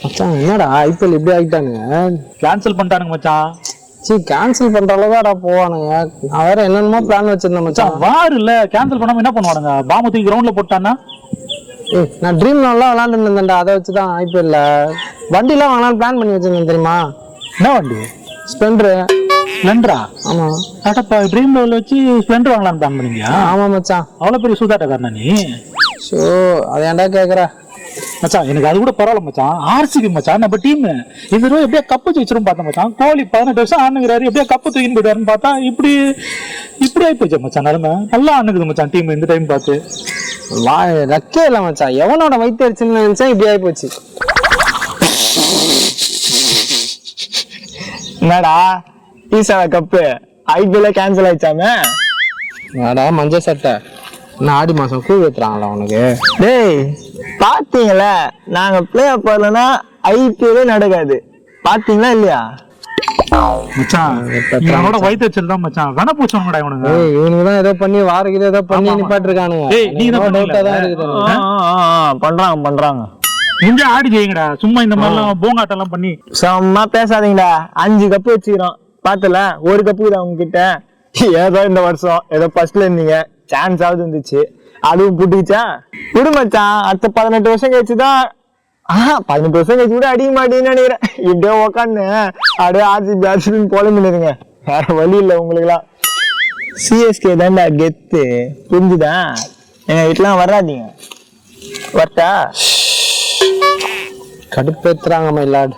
மச்சான் என்னடா ஐபிஎல் இப்படி ஆகிட்டானுங்க. கேன்சல் பண்ணிட்டானுங்க மச்சான். கேன்சல் பண்ற அளவுக்கு போவானுங்க. நான் வேற என்னென்னமோ பிளான் வச்சிருந்தேன் மச்சான். வார் இல்ல கேன்சல் பண்ணாம என்ன பண்ணுவானுங்க? பாம்பு தூக்கி கிரவுண்ட்ல போட்டானா? நான் ட்ரீம் நல்லா விளாண்டு இருந்தேன்டா. அதை வச்சுதான் ஐபிஎல்ல வண்டிலாம் வாங்கலாம்னு பிளான் பண்ணி வச்சிருந்தேன் தெரியுமா? என்ன வண்டி? ஸ்பெண்டர். ஸ்ப்ளெண்டரா? ஆமா. அடப்பா, ட்ரீம் லெவல்ல வச்சு ஸ்ப்ளெண்டர் வாங்கலாம்னு பிளான் பண்ணீங்க? ஆமா மச்சான். அவ்வளவு பெரிய சூதாட்டக்காரனா நீ? ஸோ அதை ஏன்டா கேட்குற மச்சான்? எனக்கு அது கூட பரவாயில்ல மச்சான். ஆர்சிபி மச்சான் நம்ம டீம் இந்த தடவை எப்படியா கப்பு ஜெயிச்சிரும் பார்த்தா மச்சான். கோலி 18 வருஷம் ஆனுங்கிறாரு, எப்படியா கப்பு தூக்கின்னு போயிட்டாருன்னு பார்த்தா இப்படி ஆயிப்போச்சு மச்சான். நிலைமை நல்லா ஆனுக்குது மச்சான் டீம் இந்த டைம் பார்த்து. ரக்கே இல்லை மச்சான். எவனோட வயிற்று அடிச்சுன்னு நினைச்சா இப்படி ஆயிப்போச்சு. என்னடா டீசால கப்பு ஐபிஎல்ல கேன்சல் ஆயிடுச்சாமே? வாடா மஞ்சள் சட்டை. இன்னும் ஆடி மாசம் கூழ் ஏத்துறாங்களா உனக்கு? டேய் பாத்தீங்களா, நாங்க பிளே ஆஃப் வரலன்னா ஐபிஎல்லே நடக்காது. பாத்தீங்களா இல்லையா மச்சான்? இவனோட வயிற்று வச்சல் தான் மச்சான். வேணா பூச்சவங்கடா இவனுங்க. இவனுக்கு தான் ஏதோ பண்ணி வாரகில ஏதோ பண்ணி நிப்பாட்டிருக்கானுங்க. பண்றாங்க இங்க ஆடி ஜெயிங்கடா. சும்மா இந்த மாதிரிலாம் போங்காட்டம் எல்லாம் பண்ணி சும்மா பேசாதீங்கடா. 5 கப்பு வச்சுக்கிறோம் பாத்துல. ஒரு கப்பு தான் உங்ககிட்ட. ஏதோ இந்த வருஷம் ஏதோ ஃபர்ஸ்ட்ல இருந்தீங்க, சான்ஸ் ஆகுது வந்துச்சு, அதுவும் புட்டுச்சா விடு மச்சான். அடுத்த 18 வருஷம் கழிச்சுதான் 18 வருஷம் கழிச்சு கூட அடிக்க மாட்டேன்னு நினைக்கிறேன். இப்படியே உக்காந்து அப்படியே ஆர்சிபி போல பண்ணிடுங்க. வேற வழி இல்லை உங்களுக்கு எல்லாம். சிஎஸ்கே தான்டா கெத்து, புரிஞ்சுதா? எங்க வீட்டுலாம் வராதீங்க. வரட்டா? கடுப்பேத்துறாங்க மயிலாடு.